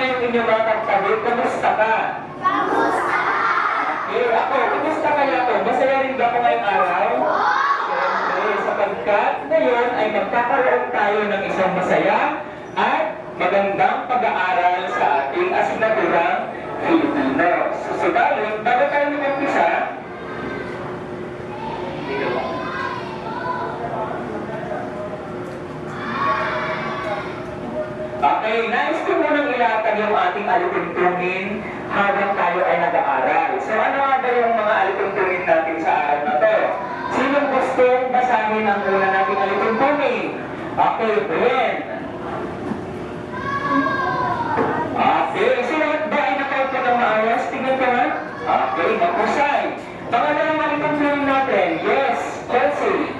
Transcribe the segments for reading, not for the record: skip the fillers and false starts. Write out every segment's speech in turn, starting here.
yung inyong mga katabi, kamusta ka? Kamusta? Okay, ako, kamusta kaya ako? Masaya rin ba ako ngayong araw? Siyempre, sapagkat ngayon ay magkakaroon tayo ng isang masaya at magandang pag-aaral sa ating asignaturang Filipino. Susubalin, bago tayo mag-umpisa, okay, nais ko munang ilatag yung ating alituntunin habang tayo ay nag-aaral. So ano nga ba yung mga alituntunin natin sa araw na to? Sinong gustong basahin ang una nating alituntunin? Okay, Brian. Okay, sino ba ay nakaupo ng maayos? Tingnan ko nga. Okay, makusay. Pangalawang alituntunin natin, yes, Chelsea.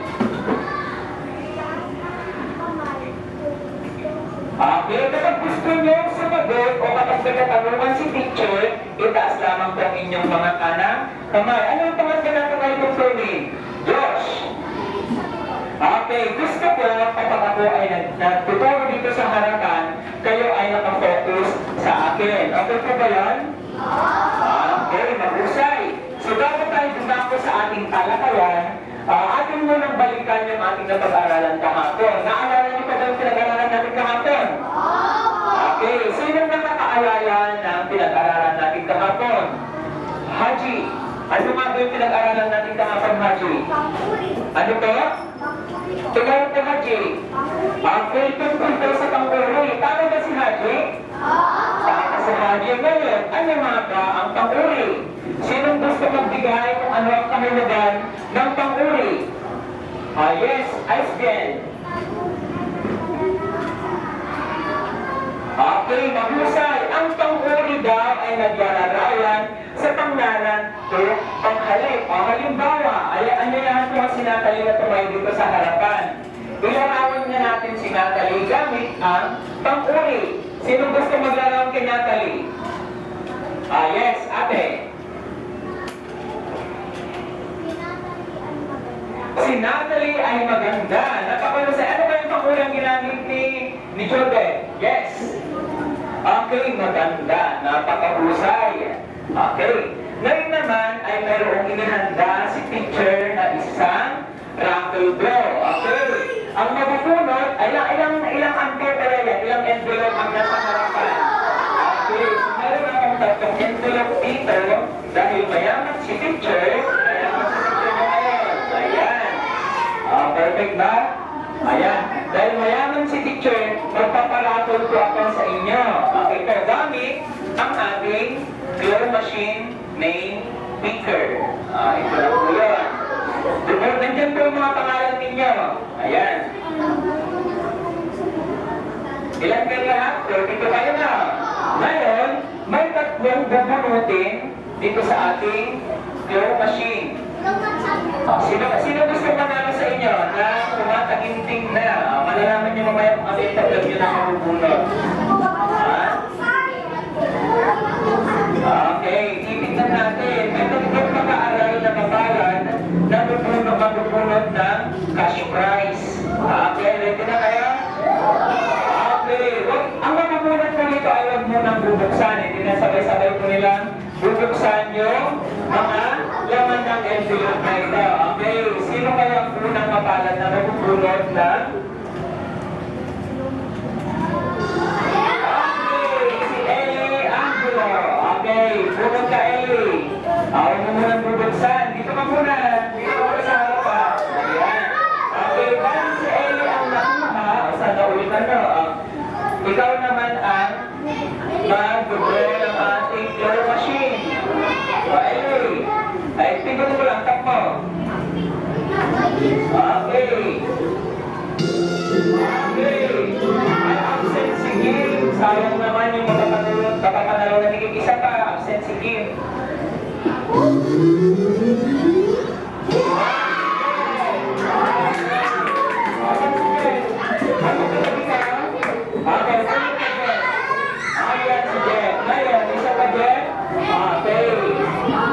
Okay, kapag gusto nyo sumagot o kapag nagkatanungan si teacher, itaas lamang po ang inyong mga kamay. Ano ang pangalan natin ngayon ng tuloy? Josh. Okay, gusto ko kapag ako ay nagtuturo dito sa harapan, kayo ay nakafocus sa akin. Okay po ba yan? Okay, mahusay. So dapat tayo dumako sa ating talakayan, atin munang balikan yung ating napag-aralan kahapon. Naalala niyo pa ba yung pinag-aralan natin kahapon? Okay, sino nakakaalala ng pinag-aralan natin kahapon? Haji, ano nga ba yung pinag-aralan natin kahapon, Haji? Ano to? Ikaw po, Haji. Okay, tungkol daw sa panguri. Tama ba si Haji? Tama si Haji ngayon. Ano nga ba ang panguri? Sinong gusto magbigay kung ano ang kahulugan ng panguri? Yes, Ice Gen. Okay, mahusay. Ang panguri daw ay naglalarawan sa panglaran o panghalik. O halimbawa, ano yan po ang sinatali na tumayo dito sa harapan? Ilarawan na natin si Natalie gamit ang panguri. Sinong gusto maglarawan kay Natalie? Yes, ate. Si Natalie ay maganda. Napakalusay. Ano ba yung panguri ang ginamit ni Jordan? Yes. Okay, maganda. Napakahusay. Okay. Ngayon naman ay mayroong inihanda si teacher na isang raffle draw. Okay. Ang mabubunot ay ilang angko pala yan. Ilang envelope ang nasa harapan. Okay. So meron akong tatlong envelope dito dahil mayaman si teacher. Mayaman si teacher na ngayon. Ayan. Perfect ba? Ayan. Dahil mayaman si teacher, magpaparatol ko ako sa inyo. Okay, ito gamit ang ating claw machine name picker. Ito na po yun. Nandiyan po yung mga pangalan ninyo. Ayan. Ilan kayo lahat? 32 kayo na. Ngayon, may tatlong bubunutin dito sa ating claw machine. Sino gusto manalo sa inyo na tumataginting na? Malalaman nyo mamaya kung ano yung tatlong nyo na mabubunot. Okay, titignan natin. May tatlong pag-aaral na mabalan na mabubunot ng cash prize. Okay, ready na kayo? Okay, ang mabubunot ko dito ay huwag munang bubuksan. Hindi na sabay-sabay ko nilang bubuksan yung mga laman ng envelope na ito. Okay, sino kaya ang unang mapalad na mabubunot ng? Okay, si Ellie Angulo. Okay, bunot ka Ellie. Huwag mo munang bubuksan. Dito ka muna. Dito ka sa harapan. Ayan. Okay, dahil si Ellie ang nakuha, sa naulitan na, ikaw naman ang mag-draw ng ating claw machine. Ellie, ay tingnan mo lang, tap mo. Okay. Okay. Ay absent si Kim. Sayang naman yung makapanalo na higit isa pa. Absent si Kim.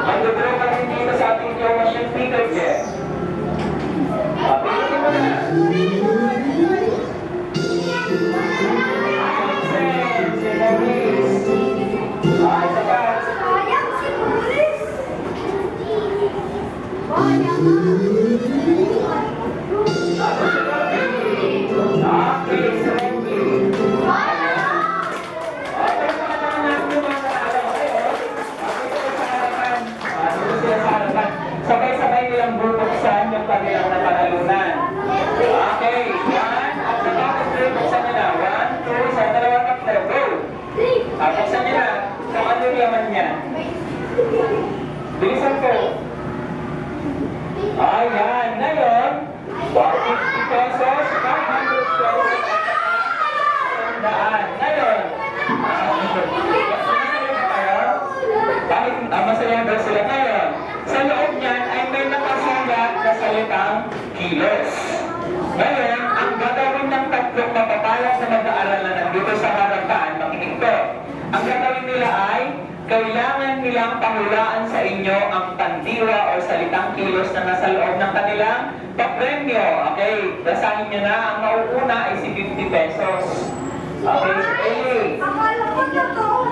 Mag-draw ka rin dito sa ating claw machine speaker, Jeff. Pilitin mo na. Si Maurice. Okay, so sabay-sabay nilang bubuksan yung kanilang napanalunan. Okay, one, at tapos buksan nila. One, two, isa, dalawa, tatlo, go! Buksan nila. Kung ano yung laman niya. Bilisan ko. Ayan, ngayon, 150 pesos, 500 pesos, at ngayon, masaya daw sila ngayon. Sa loob niyan ay may nakasulat na salitang kilos. Ngayon, ang gagawin ng tatlong mapapayag na mag-aaral na nandito sa harapan, makinig ko. Ang gagawin nila ay, kailangan nilang pahulaan sa inyo ang pandiwa o salitang kilos na nasa loob ng kanilang papremyo. Okay, basahin nyo na. Ang mauuna ay si 50 pesos. Okay, si Eli.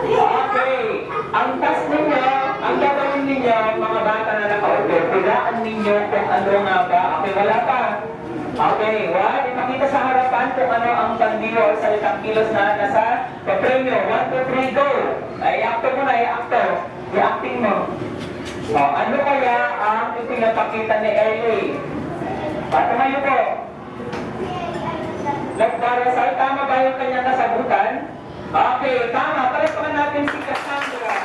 Okay, ang task ninyo, ang gagawin ninyo, mga bata na nakaupo, hulaan ninyo kung ano nga ba. Okay, wala pa. Okay, one, ipakita sa harapan kung ano ang pandiwa o salitang kilos na nasa papremyo. 1, 2, 3, go! Ay, i-acto mo na, i-acto. I-acting mo. O, ano kaya ang ipinapakita ni Eli? Patumayo po. Nagdarasal, tama ba yung kanyang kasagutan? Okay, tama. Palagpakan natin si Cassandra.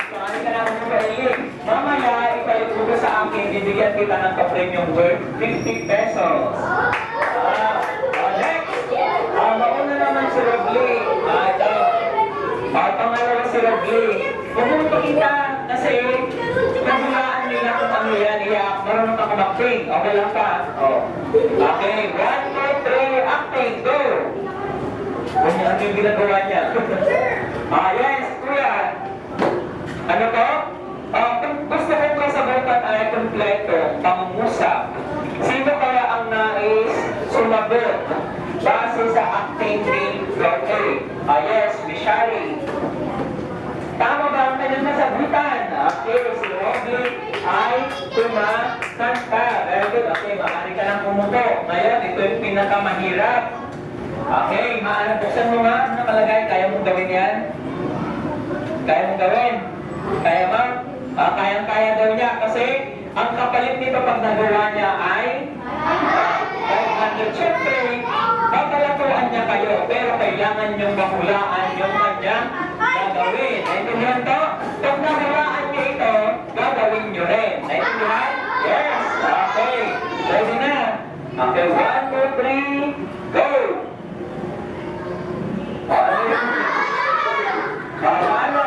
Paano ka naman yung Eli? Mamaya, ipalit mo sa akin, bibigyan kita ng kapremyong worth 50 pesos. Next, mauna naman si Robly. Pangalawa si Robly. Pumunta kita kasi kahulaan nila kung ano yan. Marunong ka kumakting. Okay lang pa. Okay, 1, 2, 3, acting, go! Ano yung ginagawa niya? Yes, kuya. Ano to? Kung gusto kong kasagutan ay kompleto, pangmusap. Sino kaya ang nais sumagot base sa acting ni Rocky? Yes, Mishari. Tama ba ang kanyang nasagutan? Okay, si Rocky ay kumakanta. Very good. Okay, maaari ka lang pumuto. Ngayon, ito yung pinakamahirap. Okay, buksan mo nga. Ano nakalagay? Kaya mong gawin yan? Kaya mong gawin? Kaya ba? Kayang-kaya daw niya kasi ang kapalit nito pag nagawa niya ay 500. Siyempre, babalatuan niya kayo pero kailangan niyong mahulaan yung kanyang gagawin. Naintindihan to? Pag nahulaan niyo ito, gagawin niyo rin. Naintindihan? Yes! Okay. Ready na? Okay, 1, 2, 3, go! Ano yun? Ano?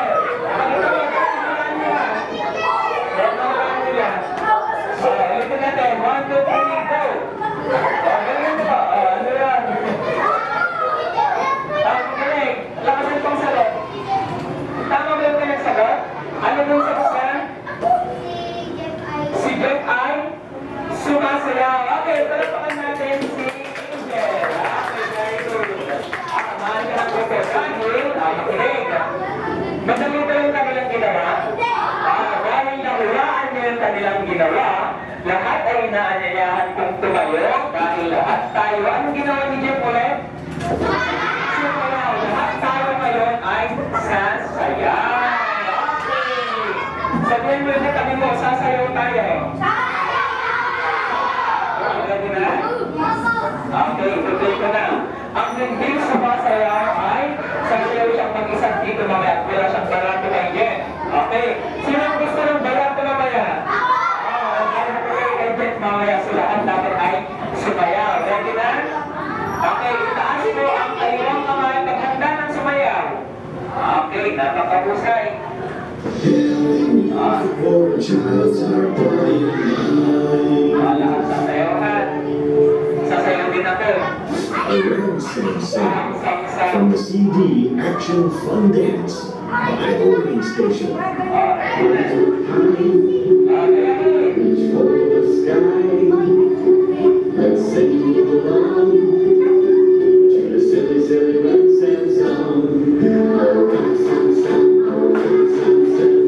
Ulitin natin. 1, 2, 3, go! Ganyan ba? Ano yan? Magaling. Lakasan pang sagot. Tama ba yung kanyang sagot? Ano yung sagot niya? Si Jeff ay sumasayaw. Okay, talapakan natin si Angel. Okay, very good. Mahal ka ng grupo. Dahil, makinig. Madali ba yung kanilang ginawa? Dahil nahulaan niya yung kanilang ginawa, lahat ay inaanyayahan kong tumayo dahil lahat tayo. Anong ginawa ni Jeff ulit? Sumayaw. Lahat tayo ngayon ay sasayaw. Okay. Sabihin mo na kami mo, sasayaw tayo. Ready na? Okay, tuloy ko na. Ang hindi sumasayaw ay sasayaw siyang mag-isang dito mamaya. Wala siyang barato kay Jen. Okay. Sino ang gusto ng barato mamaya? Mamaya sila dapat ay sumayaw. Ready na? Okay, itaas mo ang kaliwang kamay paghanda ng sumayaw. Okay, napakahusay. Lahat sasayawan. Sasayaw din ako. A random sound from the CD Action Fun Dance by Boarding Station. Reach for the sky. Let's sing along to the silly, silly Roxanne song. Oh, Roxanne song, oh, Roxanne song.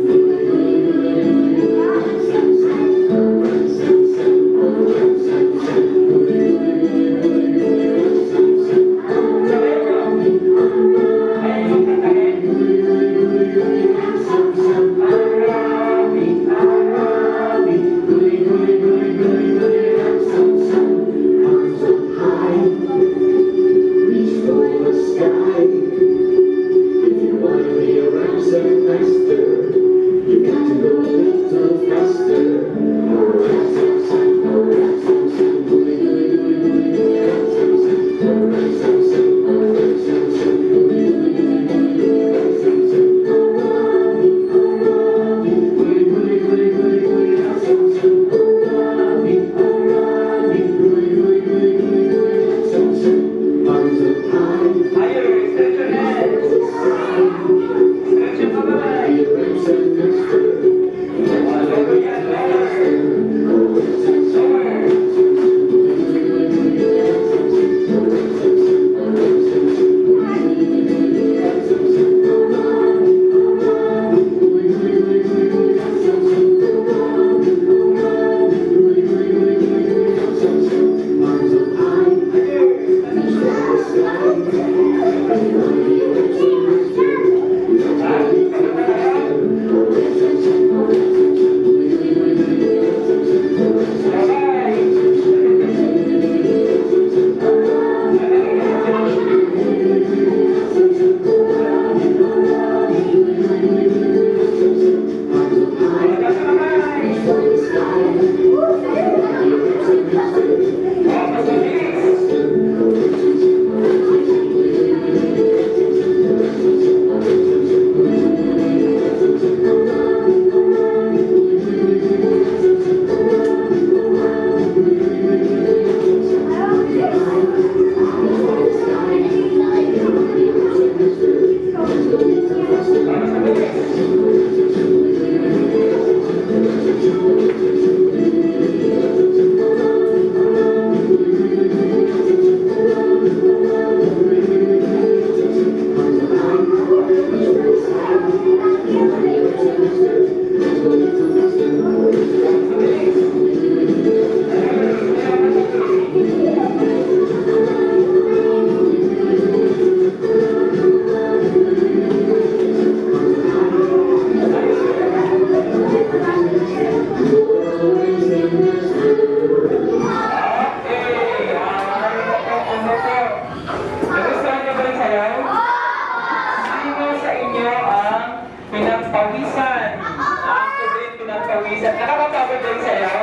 pinagpawisan. Ako din pinagpawisan. Nakakapagod din sa'yo?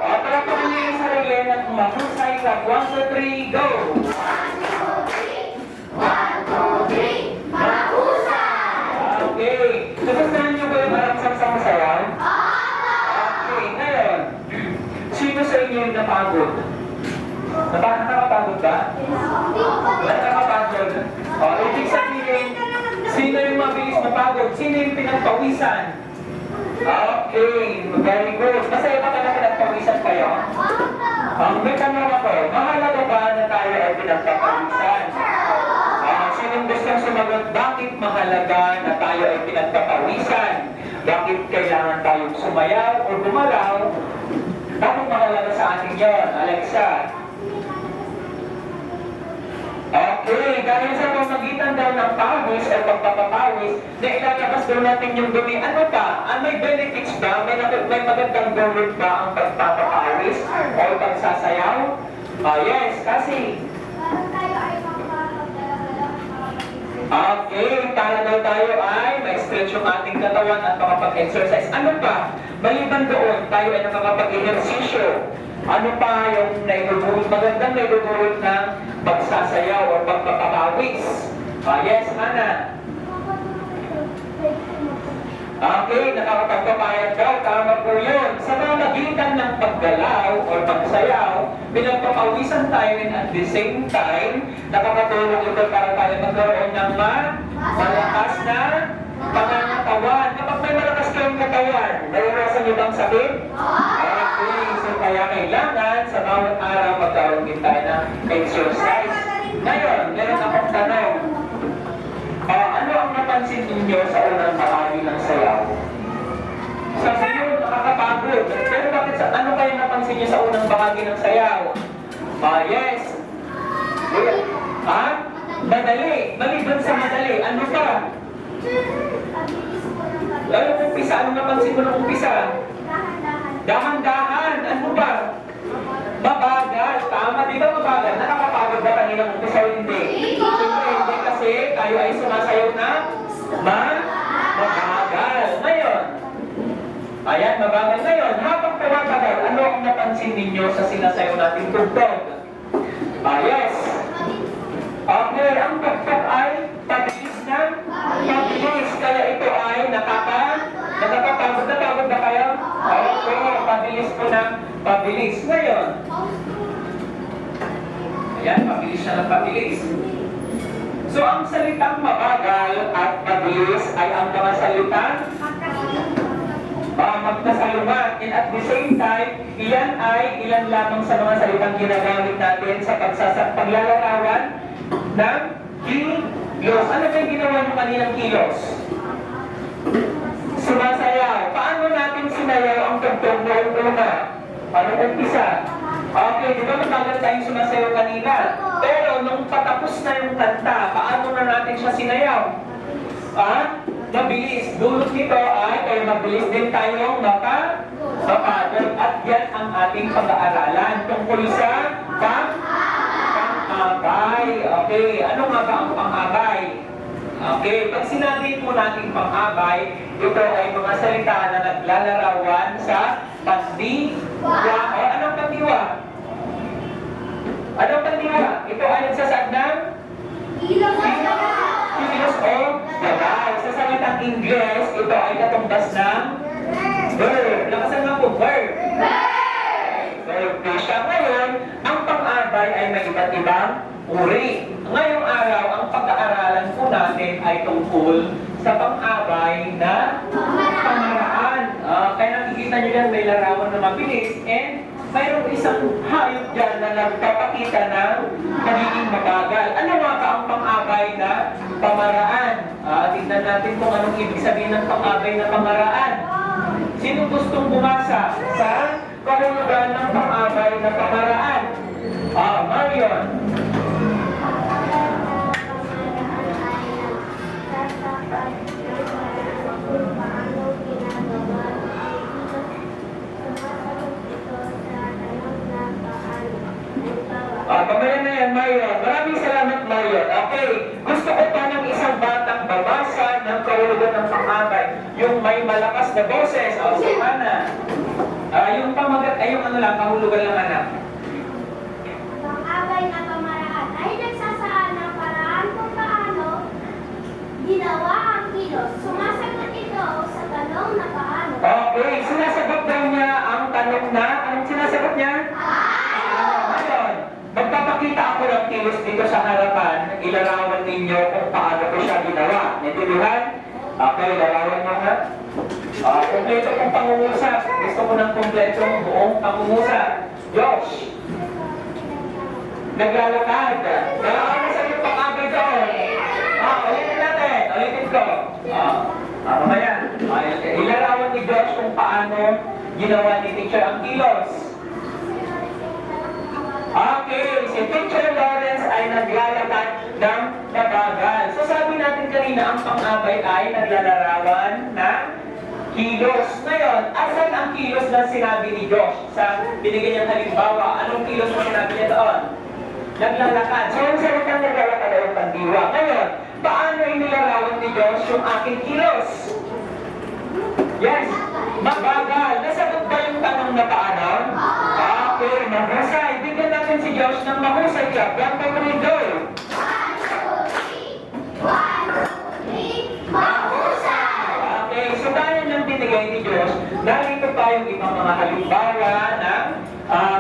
Para po niyo yung sarili ng mahusay sa 1, 2, 3, go! 1, 2, 3, mahusay! Okay. Gustuhan niyo ba yung marang-sangsang sayaw? Okay, ngayon. Sino sa inyo yung napagod? Nakakapagod ba? Nakakapagod. O, ibig sabihin, sino yung mabilis mapagod? Sino yung pinagpawisan? Okay, very good. Masaya ba ka na pinagpawisan kayo? May tanong ako, mahalaga ba na tayo ay pinagpapawisan? Sinong gustong sumagot, bakit mahalaga na tayo ay pinagpapawisan? Bakit kailangan tayong sumayaw o gumalaw? Bakit mahalaga sa atin yun, Alexa? Okay, dahil sa pamagitan daw ng pawis o pagpapapawis, na ilalabas daw natin yung dumi. Ano pa? May benefits ba? May magandang dulot ba ang pagpapapawis o pagsasayaw? Yes, kasi okay, para daw tayo ay ma-stretch yung ating katawan at makapag-exercise. Ano pa? Maliban doon, tayo ay nakakapag-ehersisyo. Ano pa yung naidudulot, magandang naidudulot ng pagsasayaw o pagpapapawis? Yes, Hana. Okay, nakakapagpapayag daw, tama po yun. Sa pamamagitan ng paggalaw o pagsayaw, pinagpapawisan tayo and at the same time, nakakatulong ito para tayo magkaroon ng malakas na pangangatawan. Kapag may malakas kayong katawan, naranasan niyo bang sakit? Okay, so kaya kailangan sa bawat araw magkaroon din tayo ng exercise. Ngayon, meron akong tanong. Ano ang napansin ninyo sa unang bahagi ng sayaw? Sa sayo, nakakapagod. Pero bakit ano kayo napansin niyo sa unang bahagi ng sayaw? Yes. Madali. Maliban sa madali. Ano pa? Lalo umpisa. Ano napansin mo ng umpisa? Dahan-dahan. Ano ba? Mabagal. Tama. Di ba mabagal? Nakakapagod ba kaninang umpisa o hindi? Siyempre hindi kasi tayo ay sumasayaw na mabagal. Ngayon. Ayan, mabagal ngayon. Habang tumatagal, ano ang napansin ninyo sa sinasayaw nating tugtog? Yes. Okay, ang tugtog ay pabilis na pabilis. Kaya ito ay nakakapagod. Napagod na kayo? Okay, pabilis po na pabilis. Ngayon. Ayan, pabilis na ng pabilis. So, ang salitang mabagal at mabilis ay ang mga salitang magkasalungat. And at the same time, ilan lamang sa mga salitang ginagamit natin sa paglalarawan ng kilos. Ano ba yung ginawa nyo kaninang kilos? Sumasayaw. Paano natin sinayaw ang tugtog noong una? Paano umpisa? Okay, di ba matagal tayong sumasayaw kanina? Pero nung patapos na yung kanta, paano na natin siya sinayaw? Mabilis. Dulot nito ay kaya mabilis din tayong mapagod. At yan ang ating pag-aaralan tungkol sa pang-abay. Okay, ano nga ba ang pang-abay? Okay, pag sinabi po natin pang-abay, ito ay mga salita na naglalarawan sa pandiwa. O anong pandiwa? Anong pandiwa? Ito ay nagsasad ng kilos o galaw. Sa salitang Ingles, ito ay katumbas ng verb. Lakasan nga po, verb. Verb siya. Ngayon, ang pang-abay ay may iba't ibang uri. Ngayong araw, ang pag-aaralan po natin ay tungkol sa pang-abay na pamaraan. Kaya nakikita nyo yan, may larawan na mabilis and mayroong isang hayop dyan na nagpapakita ng pagiging mabagal. Ano nga ba ang pang-abay na pamaraan? Tignan natin kung anong ibig sabihin ng pang-abay na pamaraan. Sino gustong bumasa sa kahulugan ng pang-abay na pamaraan? Marion. Pamayan na yan, Marion. Maraming salamat, Marion. Okay, gusto ko pa ng isang batang babasa sa boses. O, si Ana. Yung pamagat, ay yung ano lang, kahulugan lang, anak. Ang abay na pamaraan ay nagsasaan ng paraan kung paano ginawa ang kilos. Sumasagot ito sa tanong na paano. Okay, sinasagot daw niya ang tanong na, anong sinasagot niya? Ngayon, magpapakita ako ng kilos dito sa harapan, ilarawan ninyo kung paano ko siya ginawa. Naintindihan? Okay, ilarawan niyo ha. Kompleto kong pangungusap. Gusto ko ng kompleto buong pangungusap. Josh, naglalakad. Ano sa iyo pang-abay doon? Ulitin natin. Ulitin ko. Mamaya. Ilarawan ni Josh kung paano ginawa ni Teacher ang kilos. Okay, si Teacher Lawrence ay naglalakad ng mabagal. So sabi natin kanina, ang pang-abay ay naglalarawan ng kilos. Ngayon, asan ang kilos na sinabi ni Josh sa binigyan niyang halimbawa? Anong kilos na sinabi niya doon? Naglalakad. So yung salitang naglalakad ay yung pandiwa. Ngayon, paano inilarawan ni Josh yung aking kilos? Yes, mabagal. Nasagot ba yung tanong na paano? Okay, mahusay. Bigyan natin si Josh ng mahusay ka. Blanco Marido. 1, 2, 3, mahusay! Okay, so gaya ng binigay ni Josh, narito pa yung ibang mga halimbawa ng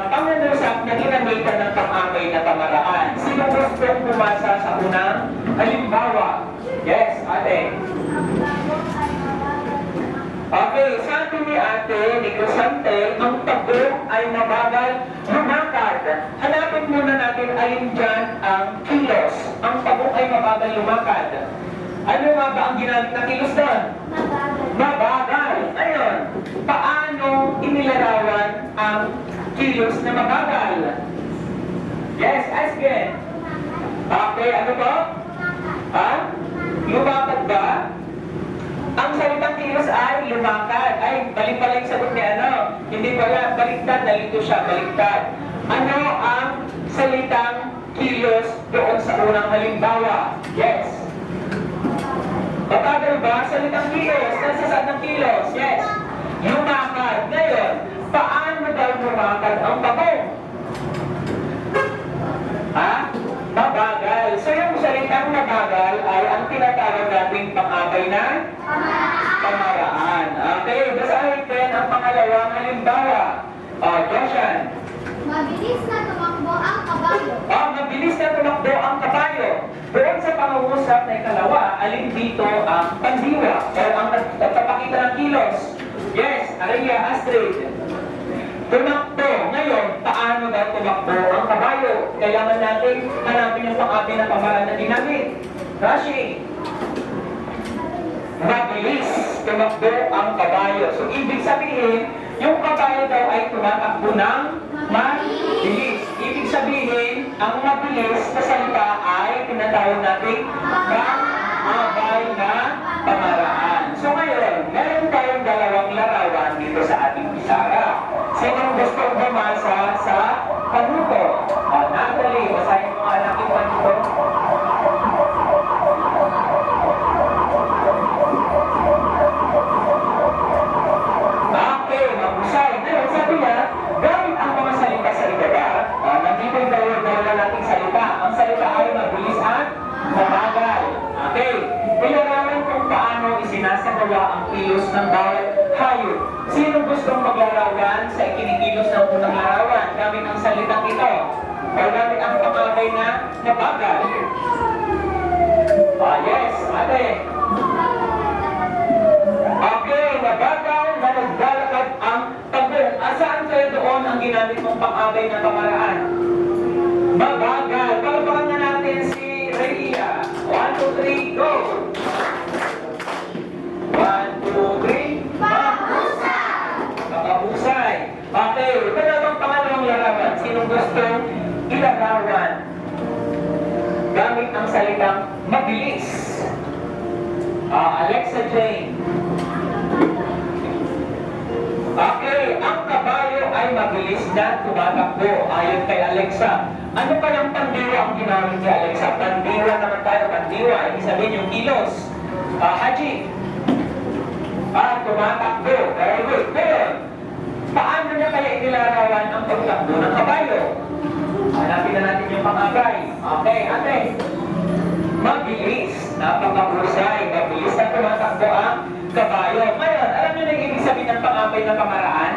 panganusap na ginamitan ng pang-abay na pamaraan. Sino gustong pumasa sa unang halimbawa? Yes, ate. Okay, sabi ni ate, ni Crisante, ang tabo ay mabagal lumakad. Hanapin muna natin alin dyan ang kilos. Ang tabo ay mabagal lumakad. Ano nga ba ang ginamit na kilos doon? Mabagal. Ayun. Paano inilarawan ang kilos na mabagal? Yes, ask again. Okay, ano po? Ha? Lumakad ba? Ang salitang kilos ay lumakad. Ay, balik pala yung sagot ni ano. Hindi pala, baliktad, nalito siya, baliktad. Ano ang salitang kilos doon sa unang halimbawa? Yes. Mabagal ba? Salitang kilos. Nasa saan ng kilos? Yes. Lumakad. Ngayon, paano daw lumakad ang tabong? Ha? Mabagal. So yung salitang mabagal ay ang tinatawag nating pang-abay na pamaraan. Okay, basahin din ang pangalawang halimbawa. Joshan. Mabilis na tumakbo ang kabayo. Mabilis na tumakbo ang kabayo. Doon sa pangungusap na ikalawa, alin dito ang pandiwa o ang nagpapakita ng kilos? Yes, Aria, Astrid. Tumakbo. Ngayon, paano daw tumakbo ang kabayo? Kailangan natin hanapin yung pang-abay na pamaraan na ginamit. Rashi. Mabilis tumakbo ang kabayo. So, ibig sabihin, yung kabayo daw ay tumatakbo ng mabilis. Ibig sabihin, ang mabilis na salita ay tinatawag natin pang-abay na pamaraan. So ngayon, meron tayong dalawang larawan dito sa ating pisara. Sinong gustong bumasa sa panuto? Natalie, basahin mo anak yung panuto. Okay, mabusay. Ngayon, sabi niya, gamit ang mga salita sa ibaba, nandito yung dalawa nating salita. Ang salita ay mabilis at mabagal. Okay, ilarawan kung paano isinasagawa ang kilos ng bawat hayop. Sino gustong maglarawan sa ikinikilos ng unang larawan gamit ang salitang ito? O gamit ang pangabay na mabagal? Yes, ate. Okay, mabagal na naglalakad ang tabong. Asaan kayo doon ang ginamit mong pang-abay na pamaraan? Mabagal. Palapakan na natin si Rhea. 1, 2, 3, go! 1, 2, 3, Mahusay! makahusay. Okay, ito na bang pangalawang larawan? Sinong gustong ilarawan gamit ang salitang mabilis? Alexa Jane. Okay, ang kabayo ay mabilis na tumatakbo ayon kay Alexa. Ano pa yung pandiwa ang ginamit ni Alexa? Pandiwa naman tayo, pandiwa. Ibig sabihin yung kilos. Haji. Tumatakbo. Very good. Ngayon, paano niya kaya inilarawan ang pagtakbo ng kabayo? Hanapin na natin yung pangabay. Okay, ate. Mabilis. Napakahusay. Mabilis na tumatakbo ang kabayo. Ngayon, alam niyo na yung ibig sabihin ng pangabay na pamaraan?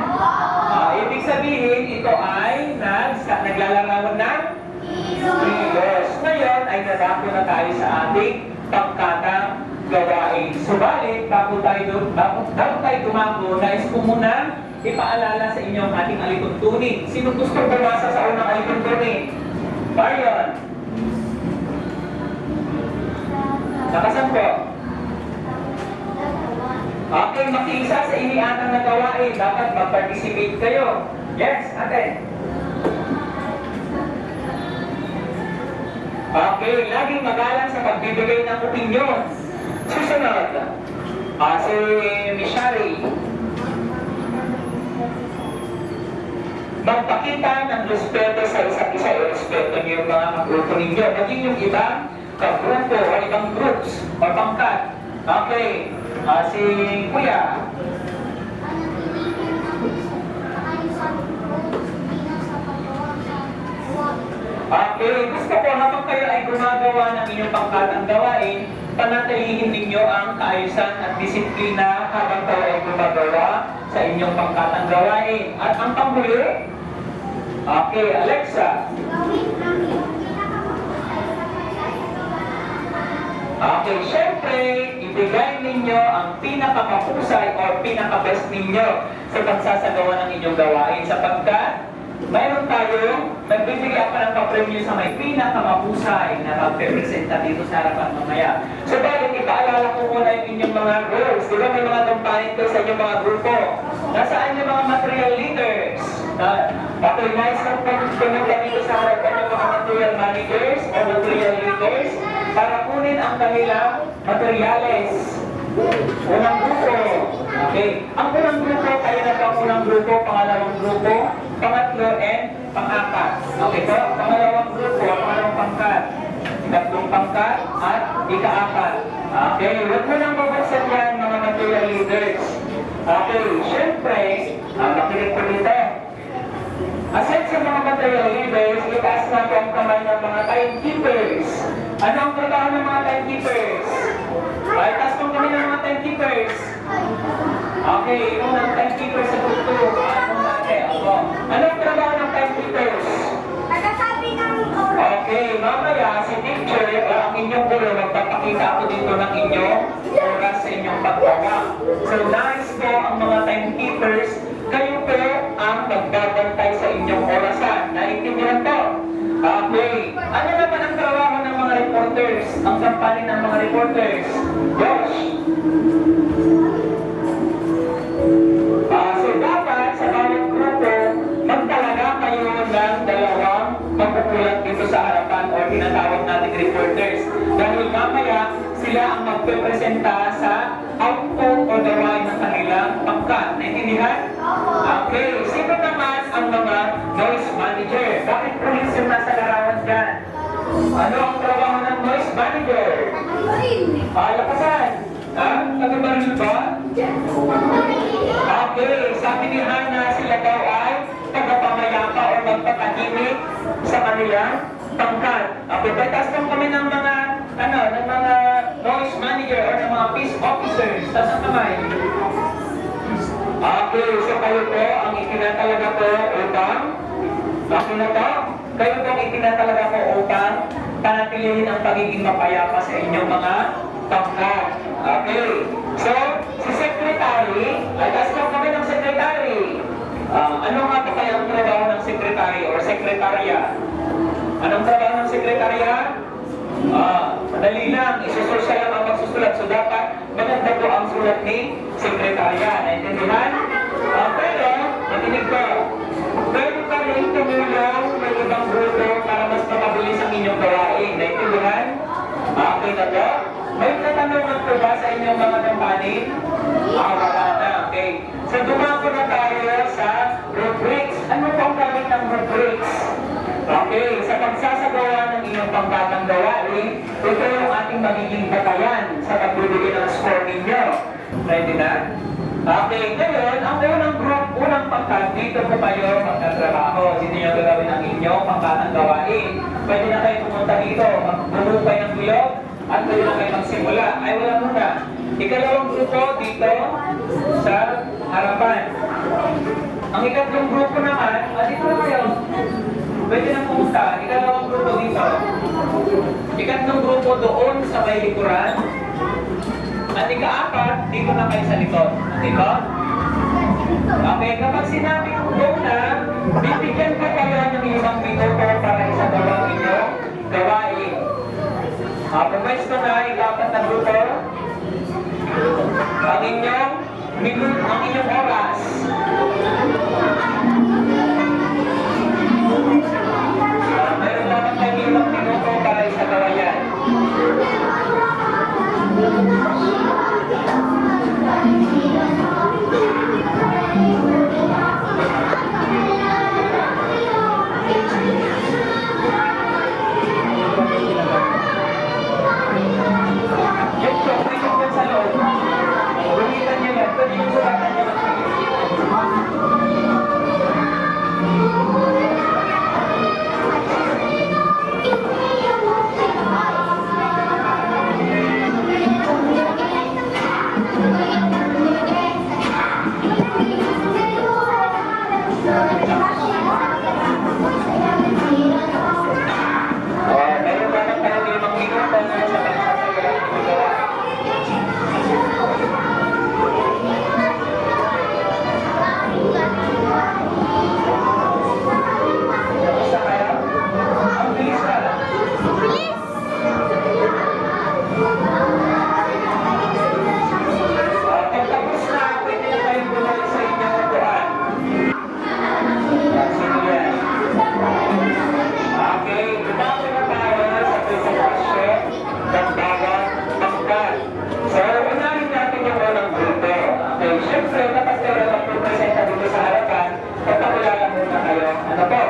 Ibig sabihin, ito ay naglalarawan ng kilos. Ngayon ay nadako na tayo sa ating pangkatang gawain. Subalit, bago tayo dumako, nais ko muna ipaalala sa inyo ang ating alituntunin. Sino gusto bumasa sa unang alituntunin? Marion. Nakasan po? Okay, makiisa sa iniatang na gawain. Dapat mag-participate kayo. Yes, ate. Okay, laging magalang sa pagbibigay ng opinion. Susunod, si Mishari. Magpakita ng respeto sa isa't isa. Respeto niyo yung mga magrupo ninyo. Maging yung ibang kagrupo o ibang groups o pangkat. Okay, si Kuya. Okay, gusto ko habang kayo ay gumagawa ng inyong pangkatang gawain, panatilihin ninyo ang kaayusan at disiplina habang kayo ay gumagawa sa inyong pangkatang gawain. At ang panghuli, okay, Alexa. Okay, syempre, ibigay ninyo ang pinakamahusay o pinaka-best ninyo sa pagsasagawa ng inyong gawain sapagkat mayroon tayong nagbibigay pa ng pa-premyo sa may pinakamahusay na magpe-presenta dito sa harapan mamaya. So, bakit ipaalala ko muna yung inyong mga roles? Di ba may mga component ko sa inyong mga grupo? Nasaan yung mga material leaders? Patronize ng pumunta dito sa harapan yung mga material managers o material leaders para kunin ang kanilang materials. Unang grupo. Okay. Ang unang grupo, kayo na po ang unang grupo, pangalawang grupo, pangatlo, and pang-apat. Okay po? Pangalawang grupo, pangalawang pangkat, ikatlong pangkat, at ika-apat. Okay. Huwag mo nang babagsan yan, mga material leaders. Okay. Siyempre, makinig po dito. Aside sa mga material leaders, itaas na po ang kamay ng mga timekeepers. Ano ang trabaho ng mga timekeepers? Ay, taas po kami ng mga timekeepers. Okay, yung ng timekeepers sa grupo. Ano ang trabaho ng timekeepers? Nagsasabi ng oras. Okay, mamaya si teacher, ang inyong gulo, magpapakita ako dito ng inyong oras sa inyong paggawa. So, nice po ang mga timekeepers. Kayo po ang magbabantay sa inyong orasan. Naintindihan po? Okay. Ano naman ang trabaho ng mga reporters? Ang kampanya ng mga reporters? Josh? So dapat sa bawat grupo, magtalaga kayo ng dalawang magpupulat dito sa harapan o tinatawag nating reporters. Dahil mamaya, sila ang magpe-presenta sa output o gawain ng kanilang pangkat. Naintindihan? Okay. Sino naman ang mga noise manager? Bakit police yung nasa larawan dyan? Ano ang trabaho ng noise manager? Lakasan. Nagabaril ba? Okay. Sabi ni Hannah, sila daw ay tagapamayapa o magpapahimik sa kanilang pangkat. Okay. Tatas lang kami ng mga ng mga noise manager o ng mga peace officers. Taas ang kamay. Okay, so kayo po ang itinatalaga po upang kayo po ang itinatalaga po upang panatilihin ang pagiging mapayapa sa inyong mga pangkat. Okay, so si secretary, ay taas po kami ng secretary. Ano nga po kaya ang trabaho ng secretary or sekretarya? Anong trabaho ng sekretarya? Madali lang, isusursa lang ang pagsusulat. So dapat maganda po ang sulat ni sekretarya. Naintindihan? Pero, matinig ko. Pwede pa rin tumulong may ibang grupo para mas mapabilis ang inyong gawain. Naintindihan? Okay na po? May katanungan po ba sa inyong mga kampanin? Wala na. Okay. So dumako na tayo sa rubrics. Ano po ang gamit ng rubrics? Okay, sa pagsasagawa ng inyong yung pangbatang gawain, ito yung ating magiging batayan sa pagbibigay ng score ninyo. Ready na? Okay, ngayon, ang unang group, unang pangkat, dito po kayo magtatrabaho. Dito nyo gagawin ang inyong pangbatang gawain. Pwede na kayo pumunta dito, magbubukay ng guyog, at pwede na kayo magsimula. Ay, wala muna. Ikalawang grupo dito sa harapan. Ang ikatlong grupo naman, dito na kayo. Pwede na pumunta. Ikalawang grupo dito. Ikatlong grupo doon sa may likuran. At ika-apat, dito na kayo sa likod. Dito? Okay, kapag sinabi ko go na, bibigyan ko kayo ng 5 minuto para isagawa inyong gawain. Pumwesto na, ika-apat na grupo. Ang inyong oras. Mayroon naman kayo 5 minuto para isagawa yan. Yung chocolate yung sa loob. Gumitan niyo yan. Pwede yung sulatan niyo. Meron naman kayo 5 minuto na sa pagsasagawa ng gawain. Basta kayo? Ang bilis na. Pagtapos na, pwede na kayo bumalik sa inyong upuan. Sige yan. Okay, dumami na tayo sa presentasyon ng bawat pangkat. So, unahin natin yung unang grupo. Okay, syempre, kapag kayo mag-presenta dito sa harapan, papakilala muna kayo. Ano po?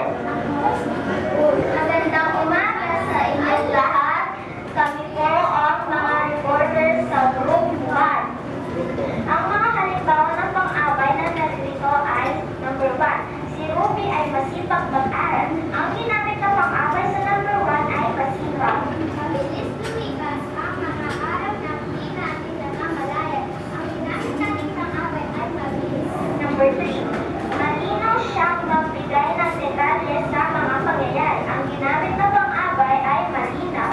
Magandang umaga sa inyong lahat. Kami po ang mga reporters sa Group 1. Ang mga halimbawa ng pang-abay na narito ay number 1. Si Ruby ay masipag mag-aral. Ang ginamit na pang-abay sa number 1 ay masipag. Mabilis lumikas ang mga araw na hindi natin namamalayan. Ang ginamit natin pang-abay ay mabilis. Number 3. Malinaw siyang magbigay ng detalye sa mga pangyayari. Ang ginamit na pang-abay ay malinaw.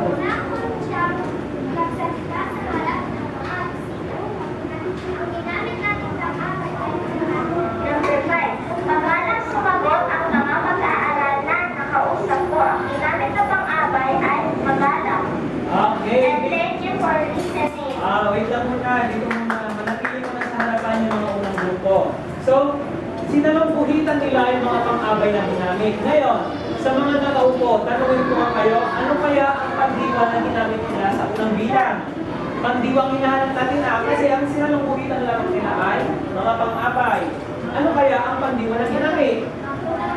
Unahon siyang nagsalita sa harap ng mga bisita. Ang ginamit natin pang-abay ay malinaw. Number 5. Magalang sumagot ang mga mag-aaral na nakausap ko. Ang ginamit na pang-abay ay magalang. Okay. And thank you for listening. Wait lang muna. Dito muna. Manatili ko na sa harapan yung mga unang grupo. So, sinalungkuhitan nila yung mga pang-abay na ginamit. Ngayon, sa mga nakaupo, tanungin ko kayo, ano kaya ang pandiwa na ginamit nila sa unang bilang? Pandiwang hinahanap natin kasi ang sinalungkuhitan lang nila ay mga pang-abay. Ano kaya ang pandiwa na ginamit?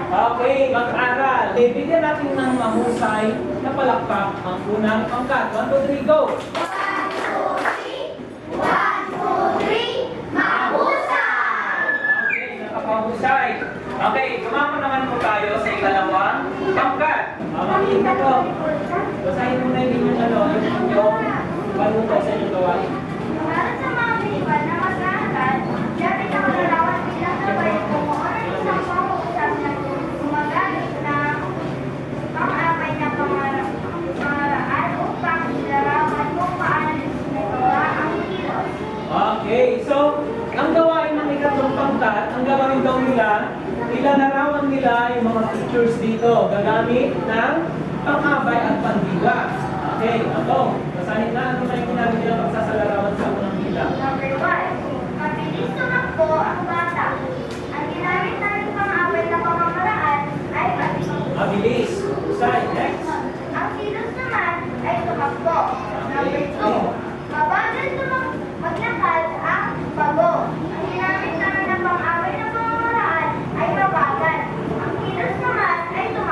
Okay, mag-aral. Bigyan natin ng mahusay na palakpak ang unang pangkat. 1, 2, 3, go! 1, 2, 3, mahusay! Okay, nakapahusay. Okay, tumama naman po tayo sa ikalawang pangkat. Makinig na po. Basahin mo na yung panuto sa inyong gawain. Para sa mga biwan na mag-aaral, dati na malalawan bilang sabay kumuha ng isang pangusap na gumagamit ng pang-abay na pangaraan upang ilarawan kung paano nagawa ang kilos. Okay, so, ang gawain ng ikatlong pangkat, ang gagawin daw nila, ilalarawan nila yung mga pictures dito, gagamit ng pang-abay at pandiwa. Okay, ako, basahin na, ano kayo ginamit nila pagsasalarawan sa unang bilang? Number 1. Mabilis tumakbo ang bata. Ang ginamit natin pang-abay na pamamaraan ay mabilis. Mabilis. Husay. Next. Ang kilos naman ay tumakbo. Number 2. Mabagal maglakad ang bago. Ang ginamit naman ng pang-abay na pamamaraan ay mabagal. Ang kilos naman ay tumakbo.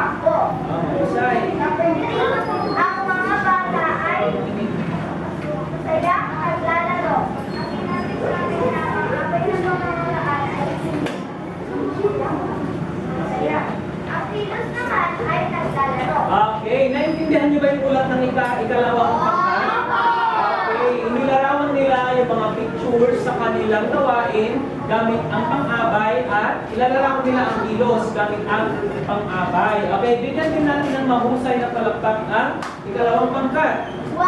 Okay, naintindihan niyo ba yung ulat ng ikalawang pangkat? Okay, inilarawan nila yung mga pictures sa kanilang gawain gamit ang pang-abay at ilalarawan nila ang kilos gamit ang pang-abay. Okay, bigyan din natin ng mahusay na palakpak ang ikalawang pangkat. 1,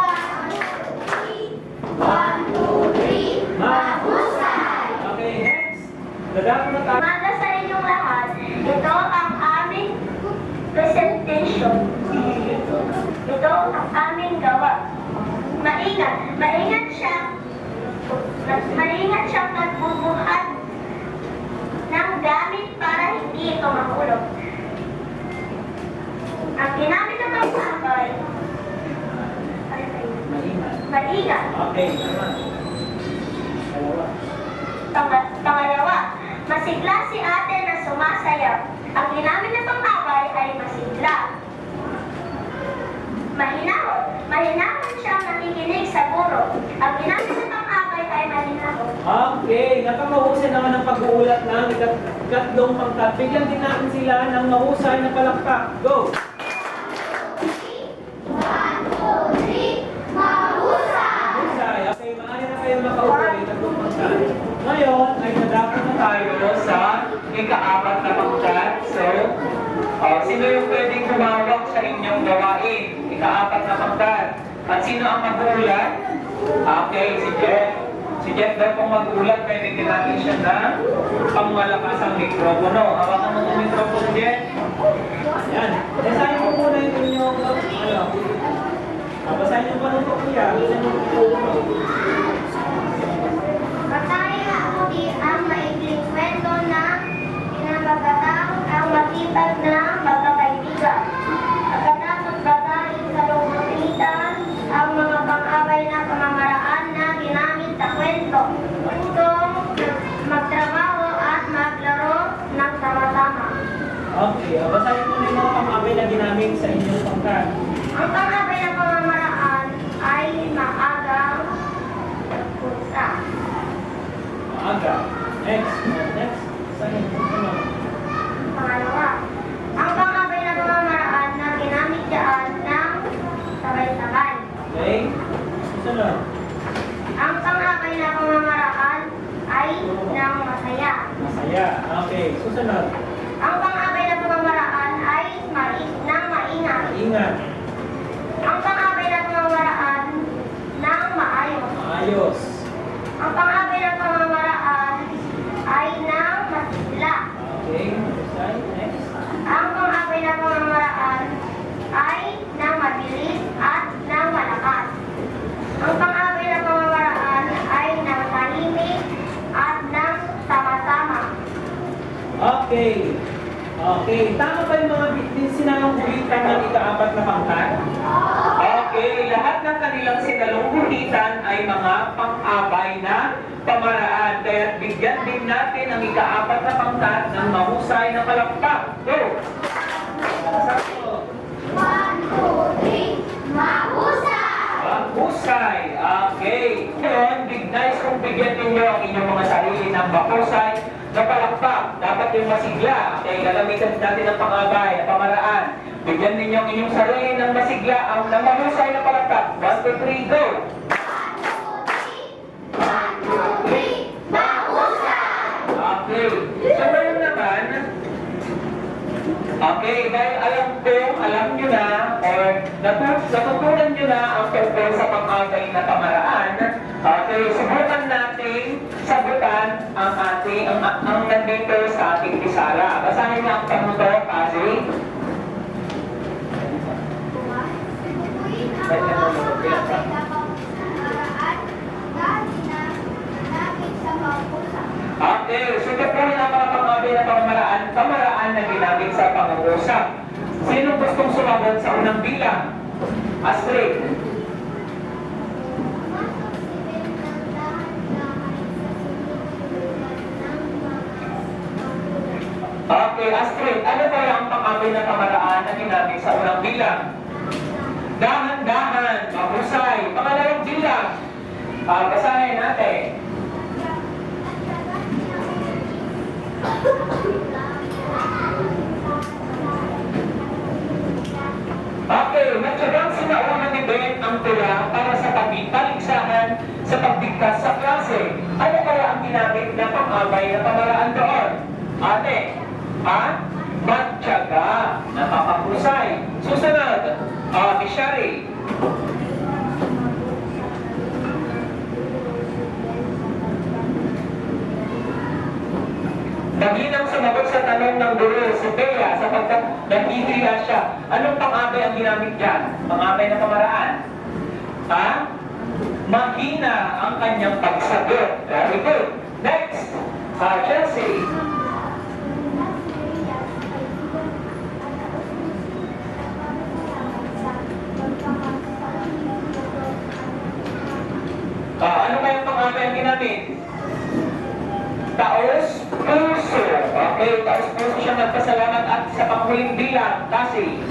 2, 3, mahusay! Okay, next. Dadako na tayo. Umaga sa inyong lahat, ito ang aming presentation. Ito ang aming gawa. Maingat siyang nagbubuhat ng gamit para hindi ito mahulog. Ang ginamit ng mga sabay, maingat. Okay, naman. Dalawa. Pangalawa, masigla si ate na sumasayaw. Ang ginamit ng pang-abay ay masigla. Mahinahon siyang nakikinig sa guro. Ang ginamit ng pang-abay ay mahinahon. Okay, napakahusay naman ang pag-uulat ng ikatlong pangkat. Bigyan din natin sila ng mahusay na palakpak. Go! 1, 2, 3, mahusay! Mahusay. Okay, maaari na kayo makauwi. Ikatlong pangkat. Ngayon ay nadako na tayo sa Ika-apat na pangkat. So, sino yung pwedeng tumawag sa inyong gawain? Ika-apat na pangkat. At sino ang mag-uulat? Okay, si Jeff. Si Jeff daw kung mag-uulat, pwede din natin siya na pangmalakas ang mikropono. Hawakan mo ng mikropono, Jeff. Yan. Basahin ko muna yung inyong, basahin yung panutok niya. Basahin yung panutok. Basahin mabuti ang maikling kwento na pinamagatang ang matibag na magkakaibigan. Pagkatapos basahin sa lumulitan ang mga pang-abay na pamamaraan na ginamit sa kwento. Upang magtrabaho at maglaro ng sama-sama. Okay, basahin ko na yung mga pang-abay na ginamit sa inyong pangkat. Ang pang-abay na pamamaraan ay maagang pusa. Maaga. Next. Next. Basahin ko na. Pangalawa, ang pang-abay na pamamaraan na ginamit dyan ng sabay-sabay. Okay. Susunod. Ang pang-abay na pamamaraan ay ng masaya. Masaya. Okay. Susunod. Ang pang-abay na pamamaraan ay ng maingat. Ingat. Ang pang-abay na pamamaraan ng maayos. Maayos. Ang pang-abay na pamamaraan ay ng masigla. Okay. Basahin. Next. Ang pang-abay na pamamaraan ay ng mabilis at ng malakas. Ang pang-abay na pamamaraan ay ng tahimik at ng sama-sama. Okay. Okay. Tama ba yung mga sinalunggulitan ng ika-apat na pangkat? Okay, lahat ng kanilang sinalunggulitan ay mga pang-abay na pamaraan. Kaya bigyan din natin ang ika-apat na pangkat ng mahusay na palakpak. Go! 1, 2, 3, mahusay! Mahusay. Okay. Ngayon, nice kung bigyan ninyo ang inyong mga sarili ng mahusay na palakpak. Dapat yung masigla. Okay, lalamitan natin ang pang-abay na pamaraan. Bigyan ninyo ang inyong sarili ng masigla, ang ng mahusay na palakpak. 1, 2, 3, go! 1, 2, 3, mahusay! Okay. So ngayon naman, okay, dahil alam nyo na, or natutunan nyo na ang tungkol sa pang-abay na pamaraan, okay, subukan natin sagutan ang nandito sa ating pisara. Basahin niyo ang panutok, kasi okay, so ito po yung mga pang-abay na pamaraan na ginamit sa pangungusap. Sino gustong sumagot sa unang bilang? Astrid. Okay, Astrid, ano ba yung pang-abay na pamaraan na ginamit sa unang bilang? Dahan-dahan, mahusay. Pangalawang bilang. Basahin natin. Okay, tula para sa pagpaligsahan sa pagbigkas sa klase. Ano kaya ang ginamit na pang-abay na pamaraan doon? Ate, matyaga, napakahusay. Susunod, Bishari. Maginang sumagot sa tanong ng guro, si Bea, sapagkat naghihiya siya. Anong pang-abay ang ginamit dyan? Pang-abay na pamaraan? Mahina ang kanyang pagsagot. Very good. Next, Chelsea. Ano kayang pang-abay ang ginamit? Taos puso. Okay, taos puso siya nagpasalamat at sa panghuling bilang, kasi.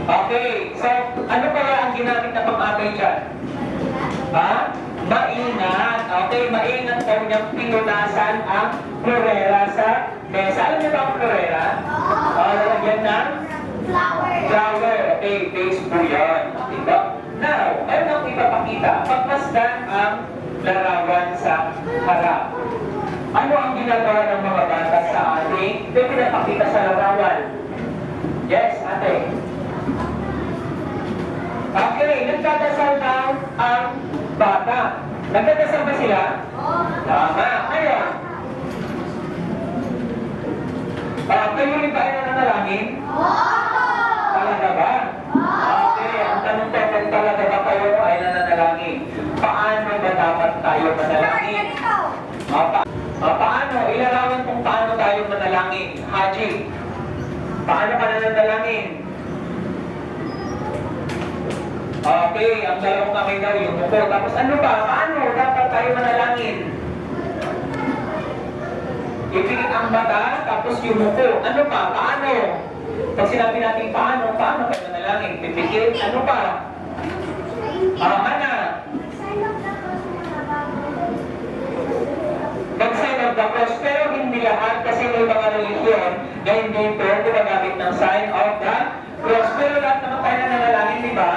Okay, so ano kaya ang ginamit na pang-abay dyan? Maingat. Okay, maingat daw niyang pinunasan ang florera sa mesa. Alam niyo ba ang florera? Yan ng flower. Okay, base po yan. Diba? Now, meron akong ipapakita. Pagmasdan ang larawan sa harap. Ano ang ginagawa ng mga bata sa ating pinapakita sa larawan? Yes, ate. Okay, nagdadasal daw ang bata. Nagdadasal ba sila? Tama. Ngayon, kayo rin ba ay nananalangin? Talaga ba? Okay, ang tanong ko, kung talaga ba kayo ay nananalangin, paano ba dapat tayo manalangin? Paano? Ilarawan kung paano tayo manalangin. Haji, paano ka nananalangin? Okay, ang dalawang kamay daw yung muko. Tapos ano ba? Paano dapat tayo manalangin? Ipikit ang mata, tapos yung muko. Ano pa? Paano? Pag sinabi natin paano kayo manalangin? Pipikit, ano pa? Ana? Mag-sign of the cross, pero hindi lahat kasi may mga religion na hindi ito gumagamit ng sign of the cross. Pero lahat naman tayo nananalangin, di ba?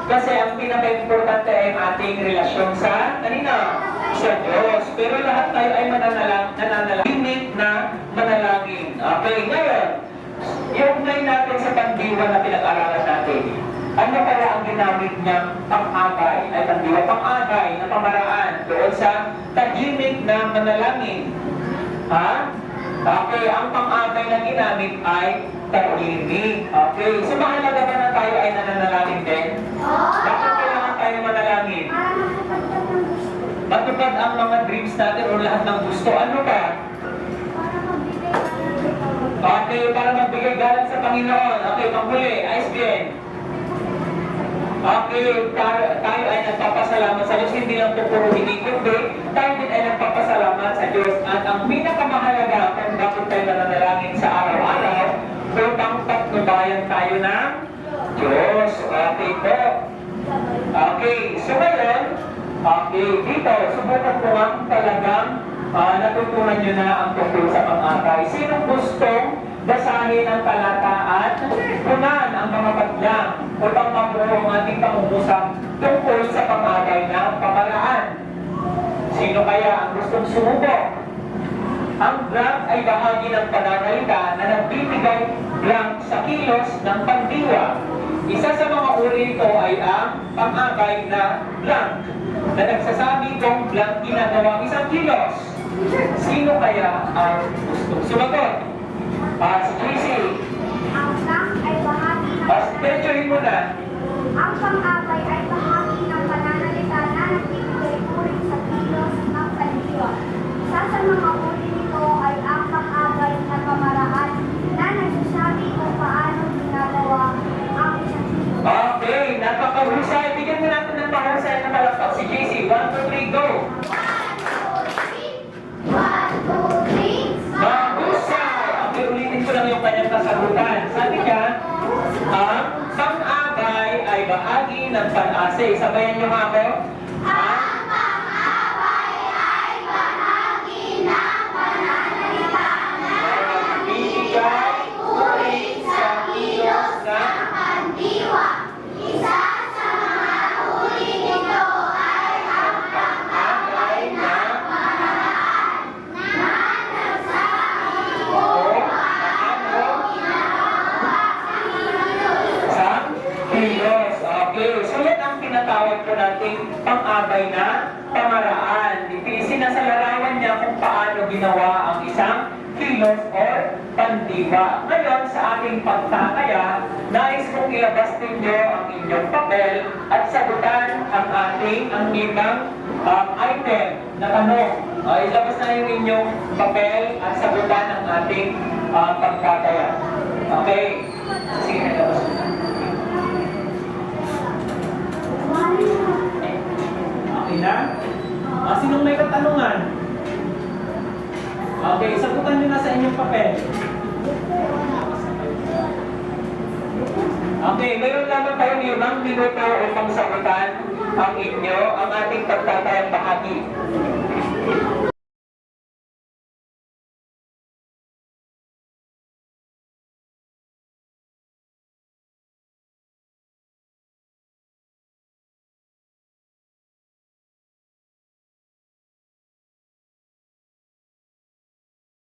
Kasi ang pinaka-importante ay ang ating relasyon sa kanina, sa Diyos. Pero lahat tayo ay nananalangin na manalangin. Okay, ngayon, i-apply natin sa pandiwa na pinag-aralan natin. Ano kaya ang ginamit niyang pang-abay, ay pandiwa pang-abay na pamaraan doon sa tahimik na manalangin? Okay, ang pang-abay na ginamit ay tahimik. Okay, so mahalaga ba na tayo ay nananalangin din? Bakit kailangan tayo manalangin? Matupad ang mga dreams natin o lahat ng gusto. Ano ba? Okay, para magbigay galang sa Panginoon. Okay, panghuli, ISBN. Okay, tayo ay nagpapasalamat sa Diyos. Hindi lang po puro hindi, tayo din ay nagpapasalamat sa Diyos. At ang pinakamahalaga kung bakit tayo nananalangin sa araw-araw, upang patnubayan tayo ng Diyos. Okay po. Okay, so ngayon, okay, dito, subukan ko nga talagang natutunan nyo na ang tungkol sa pang-abay. Sinong gustong basahin ang talata at punan ang mga padlang upang mabuo ang ating pangungusap tungkol sa pang-abay na pamaraan? Sino kaya ang gustong sumubok? Ang blank ay bahagi ng pananalita na nagbibigay blank sa kilos ng pandiwa. Isa sa mga uri nito ay ang pang-abay na blank na nagsasabi kung blank ginagawa isang kilos. Sino kaya ang gustong sumagot? Si Tracy. Ang blank ay bahagi ng Diretsuhin mo na. Ang pang-abay ay bahagi ng pananalita na nagbibigay uri sa kilos ng pandiwa. Isa sa mga uri nito ay ang pang-abay na pamaraan na nagsasabi kung paano ginagawa ang isang kilos. Okay, napakahusay. Bigyan mo natin ng pahusay na palakpak si JC. 1, 2, 3, go! 1, 2, 3, Mahusay! Okay, ulitin ko lang yung kanyang kasagutan. Sabi niya, ang pang-abay ay bahagi ng pan-ase. Sabayan niyo nga ako. ang pang-abay ay bahagi ng pananalita na Bibigay pag-aabay na pamaraan. Sinasalarawan niya kung paano ginawa ang isang kilos or pandiwa. Ngayon, sa ating pagtataya, nais kong ilabas ninyo ang inyong papel at sagutan ang limang item na tanong. Ilabas na yung inyong papel at sagutan ang ating pagtataya. Okay? Sige, ilabas mo na. Okay na? Sinong may katanungan? Okay, sagutan nyo na sa inyong papel. Okay, mayroon lamang tayong 5 minuto upang sagutan ang ating pagtatayang bahagi.